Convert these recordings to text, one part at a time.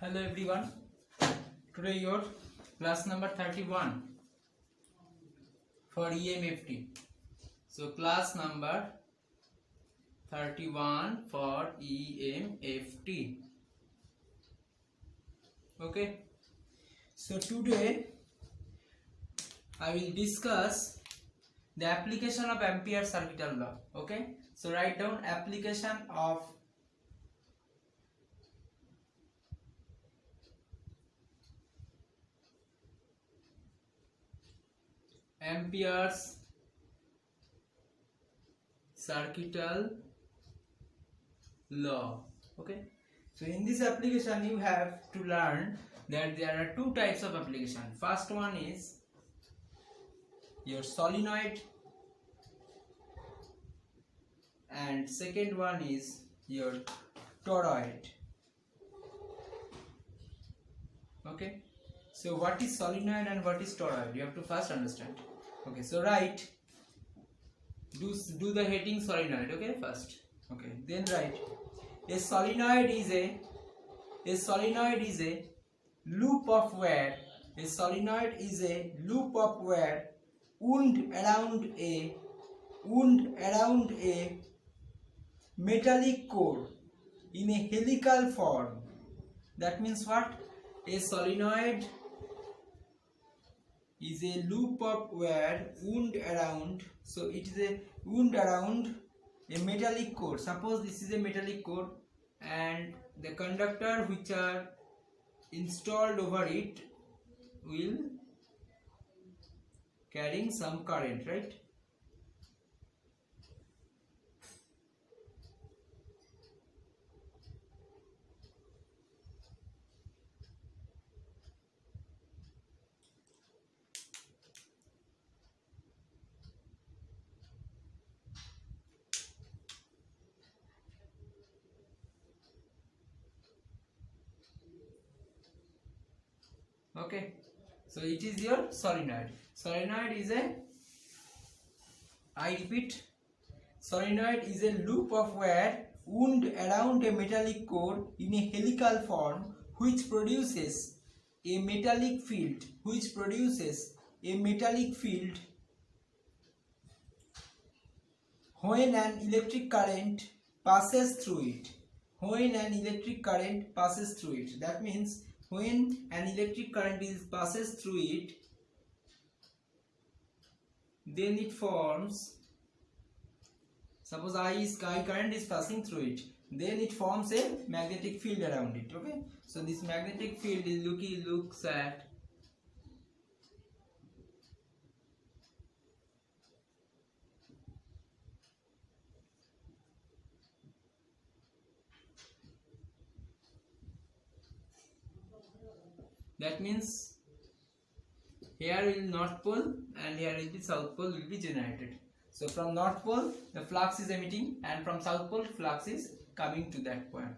Hello everyone. Today your class number 31 for EMFT. So class number 31 for EMFT. Okay. So today I will discuss the application of Ampere circuital law. Okay. So write down application of Ampere's circuital law. Okay, so in this application you have to learn that there are two types of application. First one is your solenoid and second one is your toroid. Okay, so what is solenoid and what is toroid, you have to first understand. Okay, so write, do the heading solenoid. Okay, first. Okay, then write a solenoid is a loop of wire. A solenoid is a loop of wire wound around a metallic core in a helical form. That means what? A solenoid is a loop of wire wound around, so it is a wound around a metallic core. Suppose this is a metallic core and the conductor which are installed over it will carrying some current, right? Okay, so it is your solenoid. Solenoid is a, I repeat, solenoid is a loop of wire wound around a metallic core in a helical form which produces a metallic field, when an electric current passes through it. That means when an electric current passes through it, then it forms, suppose I current is passing through it, then it forms a magnetic field around it. Okay, so this magnetic field is looks at that means here will North Pole and here will be South Pole will be generated. So from North Pole the flux is emitting and from South Pole flux is coming to that point,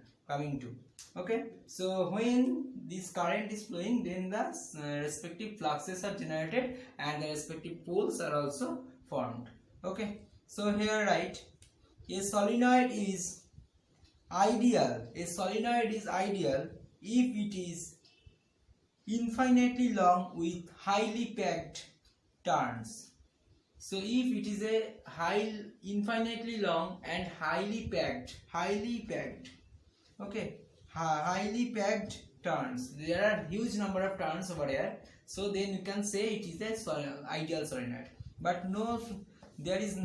okay. So when this current is flowing, then the respective fluxes are generated and the respective poles are also formed. Okay, so here write, a solenoid is ideal if it is infinitely long with highly packed turns. So if it is a infinitely long and highly packed, okay, highly packed turns, there are huge number of turns over here, so then you can say it is a ideal solenoid. But no, there is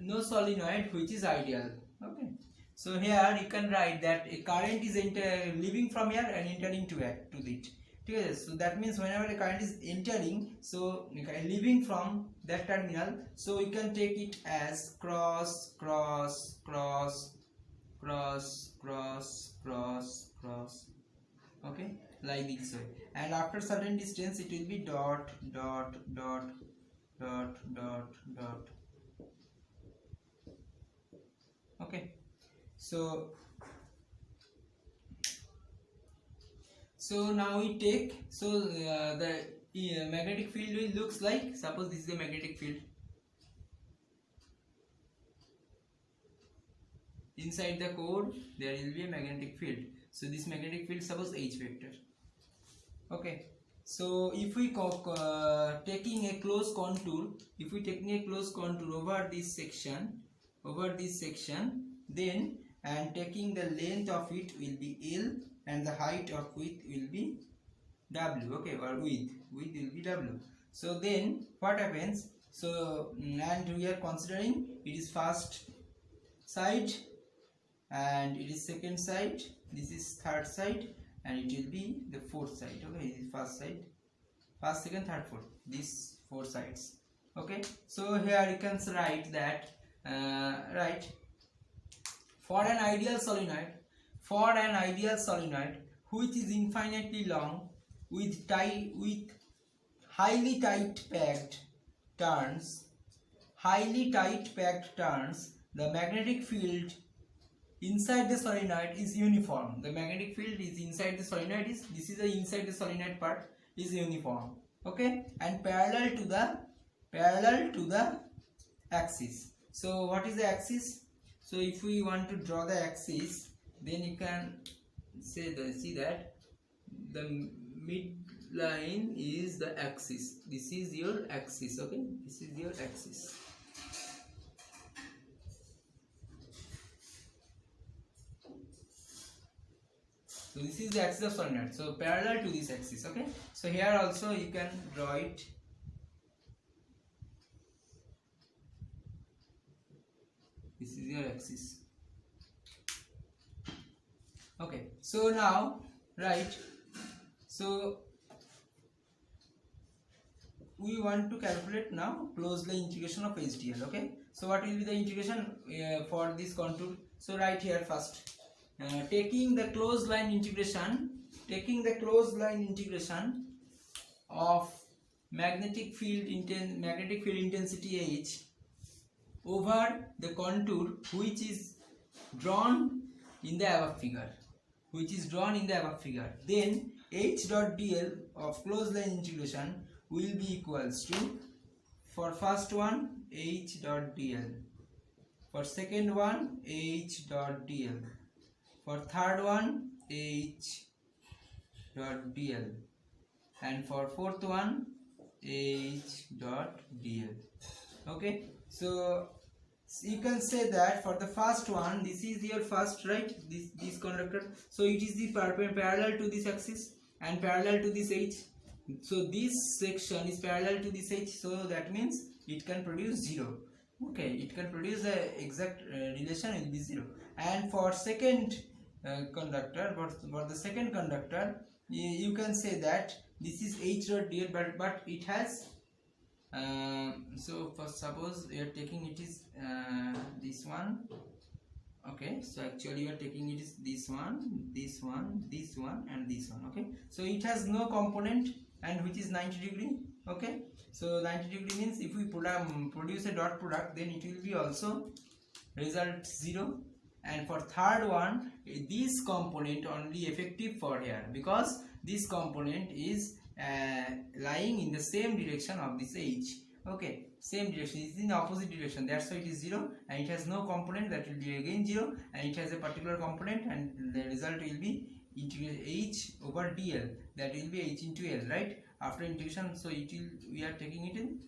no solenoid which is ideal. Okay, so here you can write that a current is leaving from here and entering to it. Okay, so that means whenever a current is entering, so leaving from that terminal, so you can take it as cross, okay, like this way, and after certain distance it will be dot. Okay, so now we take, so the magnetic field will looks like, suppose this is the magnetic field, inside the core there will be a magnetic field. So this magnetic field, suppose H vector. Okay, so if we taking a closed contour, if we taking a closed contour over this section, then and taking the length of it will be L and the height of width will be W. Okay, or width will be W. So then what happens? So and we are considering it is first side and it is second side, this is third side, and it will be the fourth side. Okay, this is first side, first, second, third, fourth, these four sides. Okay, so here you can write that for an ideal solenoid, which is infinitely long with highly tight packed turns, the magnetic field inside the solenoid is uniform. The magnetic field is inside the solenoid this is the inside the solenoid part is uniform. Okay, and parallel to the axis. So what is the axis? So if we want to draw the axis, then you can see that the midline is the axis. This is your axis. Okay, this is your axis. So this is the axis of solenoid. So parallel to this axis. Okay, so here also you can draw it. This is your axis. Okay, so now so we want to calculate now closed line integration of HDL. Okay, so what will be the integration for this contour? So right here first, taking the closed line integration of magnetic field intensity H over the contour which is drawn in the above figure, then H dot dl of closed line integration will be equals to, for first one H dot dl, for second one H dot dl, for third one H dot dl, and for fourth one H dot dl. Okay, so you can say that for the first one, this is your first, right, this conductor, so it is the parallel to this axis and parallel to this H. So this section is parallel to this H, so that means it can produce 0. Okay, it can produce the exact relation will be 0. And for second conductor, for the second conductor, you can say that this is H dot dl, but it has so for suppose you are taking it is this one. Okay, so actually you are taking it is this one, and this one. Okay, so it has no component and which is 90 degree. Okay, so 90 degree means if we produce a dot product, then it will be also result 0. And for third one, this component only effective for here, because this component is lying in the same direction of this H. Okay, same direction, it is in the opposite direction, that's why it is 0, and it has no component, that will be again 0, and it has a particular component, and the result will be integral H over dl, that will be H into L, right, after integration. So it will, we are taking it in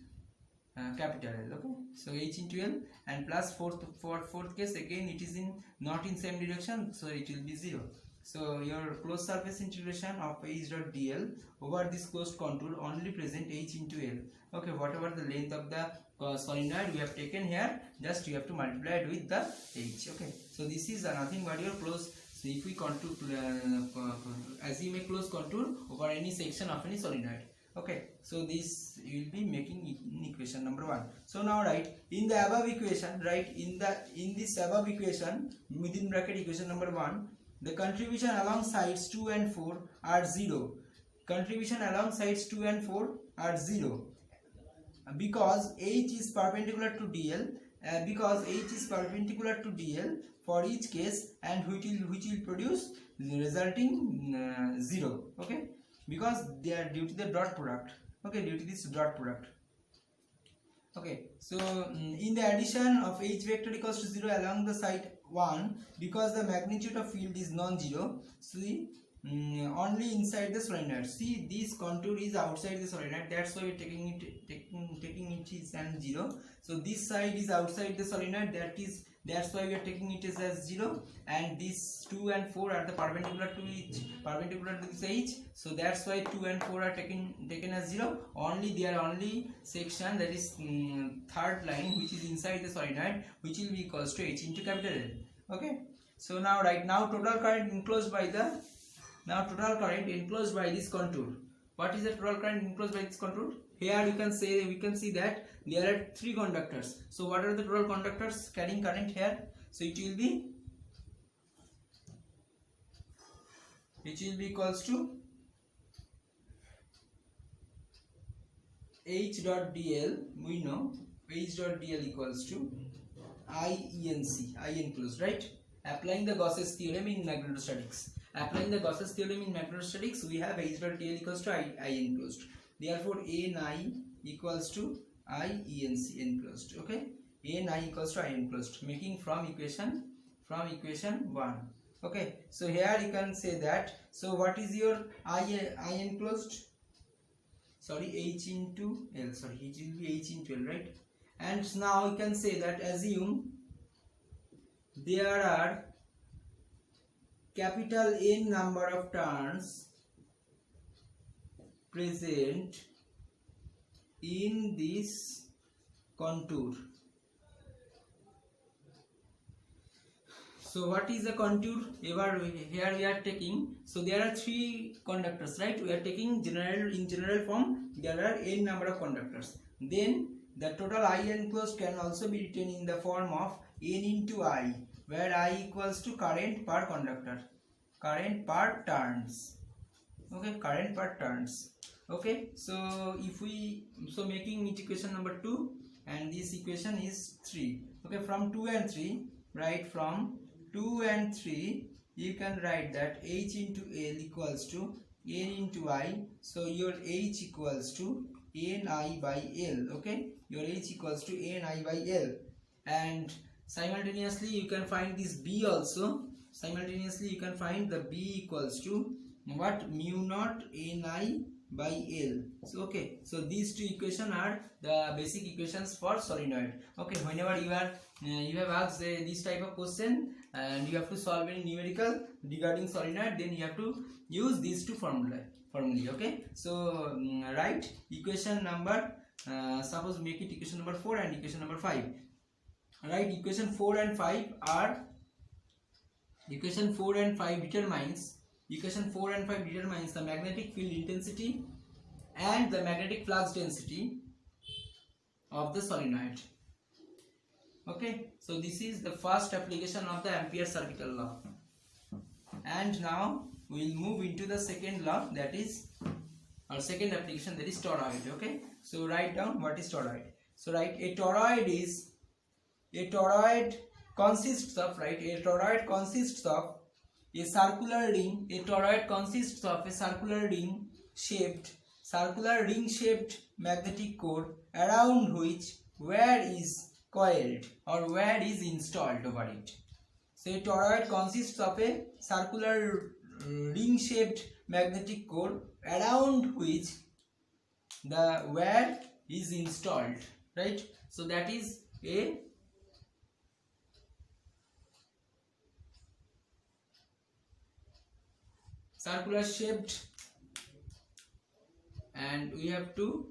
capital L. Okay, so H into L, and plus for fourth case again it is in not in same direction, so it will be 0. So your closed surface integration of H dot dl over this closed contour only present H into L. Okay, whatever the length of the solenoid we have taken here, just you have to multiply it with the H. Okay, so this is nothing but your closed. So if we contour as you make closed contour over any section of any solenoid. Okay, so this you will be making in equation number 1. So now in the above equation, in this above equation, within bracket equation number 1, the contribution along sides 2 and 4 are 0. Contribution along sides 2 and 4 are 0 because H is perpendicular to dl. Because H is perpendicular to dl for each case, and which will produce the resulting 0. Okay, because they are due to the dot product. Okay, due to this dot product. Okay, so in the addition of H vector equals to 0 along the side 1, because the magnitude of field is non-zero, see, only inside the solenoid. See, this contour is outside the solenoid, that's why we're taking it is and 0. So this side is outside the solenoid, that's why we are taking it as 0, and these 2 and 4 are the perpendicular to this H, so that's why 2 and 4 are taken as 0. Only their only section, that is third line, which is inside the solenoid, which will be equals to H into capital L. Okay, so now total current enclosed by this contour. What is the total current enclosed by this contour? Here we can see that there are 3 conductors. So what are the total conductors carrying current here? So it will be equals to H dot dl. We know H dot dl equals to I enclosed, right? Applying the Gauss's theorem in magnetostatics. We have H dot dl equals to I enclosed. Therefore, A I equals to I enclosed. Okay, A I equals to I enclosed, making from equation 1. Okay, so here you can say that. So what is your I enclosed? Sorry, H into L. Sorry, it will be H into L, right? And now you can say that, assume there are capital N number of turns present in this contour. So what is the contour? Here we are taking, so there are 3 conductors, right? We are taking in general form, there are n number of conductors. Then the total I enclosed can also be written in the form of n into I, where I equals to current per conductor, current per turns. Okay, current per turns. Okay, so making it equation number 2, and this equation is 3. Okay, from 2 and 3, right, from 2 and 3 you can write that H into L equals to N into I. So your H equals to Ni by L. Okay, your H equals to Ni by L, and simultaneously you can find this B also. Simultaneously you can find the B equals to what? Mu naught Ni by L. So okay, so these 2 equations are the basic equations for solenoid. Okay, whenever you have asked this type of question and you have to solve any numerical regarding solenoid, then you have to use these 2 formulae. Okay, so write equation number, suppose make it equation number 4 and equation number 5. Right, equation 4 and 5 determines the magnetic field intensity and the magnetic flux density of the solenoid. Okay, so this is the first application of the Ampere's circuital law. And now we will move into the second law, that is our second application, that is toroid. Okay, so write down what is toroid. So write, a toroid consists of a circular ring. A toroid consists of a circular ring shaped magnetic core, around which wire is coiled or wire is installed over it. So a toroid consists of a circular ring shaped magnetic core, around which the wire is installed, right? So that is a circular shaped, and we have to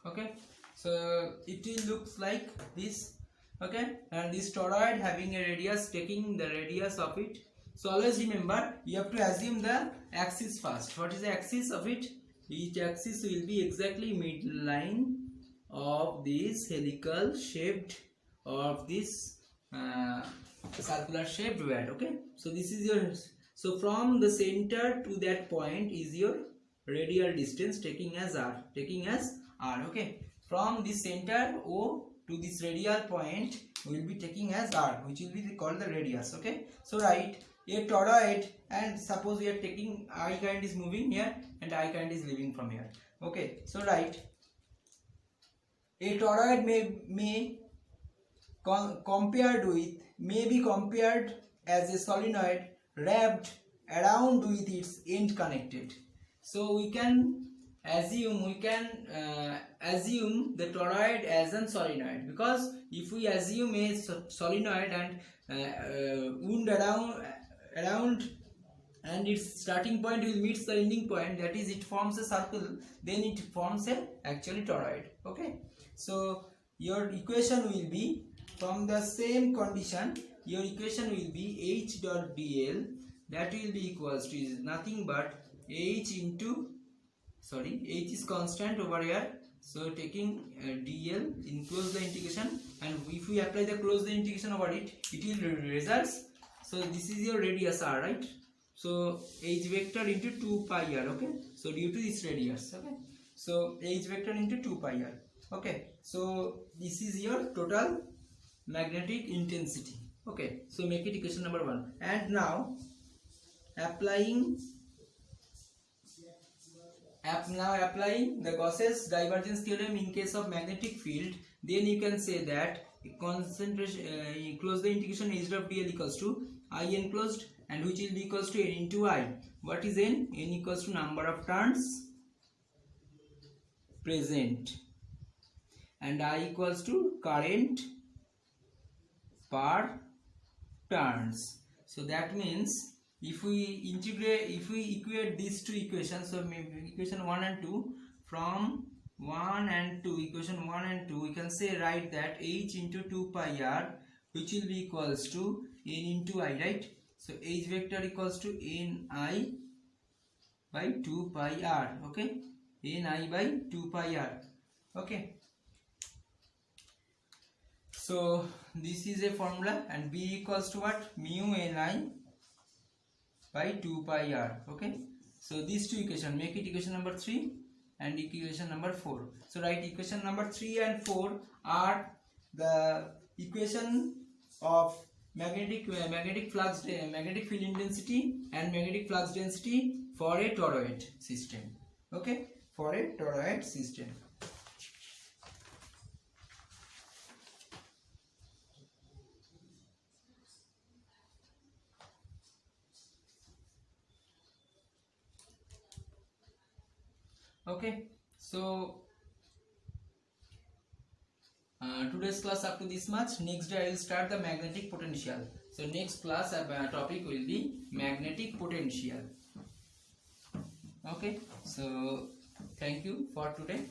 Okay, so it will looks like this. Okay, and this toroid having a radius, taking the radius of it. So always remember, you have to assume the axis first. What is the axis of it? Each axis will be exactly midline of this helical shaped, of this circular shaped word. Okay, so this is your, so from the center to that point is your radial distance, taking as r, okay. From this center O to this radial point we will be taking as r, which will be called the radius. Okay, so write a toroid, and suppose we are taking I kind is moving here and I kind is leaving from here. Okay, so write a toroid may be compared as a solenoid wrapped around with its end connected. So we can assume assume the toroid as a solenoid, because if we assume a solenoid and wound around and its starting point will meet the ending point, that is it forms a circle, then it forms a actually toroid. Okay, so your equation will be from the same condition, your equation will be h dot dl, that will be equals to is nothing but h into, sorry, h is constant over here, so taking dl, close the integration, and if we apply the close the integration over it, it will results. So this is your radius r, right? So h vector into 2 pi r. Okay, so due to this radius. Okay, so h vector into 2 pi r. Okay, so this is your total magnetic intensity. Okay, so make it equation number 1. And now applying the Gauss's divergence theorem in case of magnetic field, then you can say that concentration close the integration h of dl equals to I enclosed, and which will be equals to n into I. What is n? N equals to number of turns present, and I equals to current per turns. So that means if we equate these two equations, so maybe equation 1 and 2, from 1 and 2, equation 1 and 2, we can say write that h into 2 pi r, which will be equals to n into I, right? So h vector equals to ni by 2 pi r. Okay, ni by 2 pi r. Okay, so this is a formula, and b equals to what? Mu ni by 2 pi r. Okay, so these two equation, make it equation number 3 and equation number 4. So write equation number 3 and 4 are the equation of magnetic field intensity and magnetic flux density for a toroid system. Okay, for a toroid system. Okay, so today's class up to this much. Next day I will start the magnetic potential. So next class topic will be magnetic potential. Okay, so thank you for today.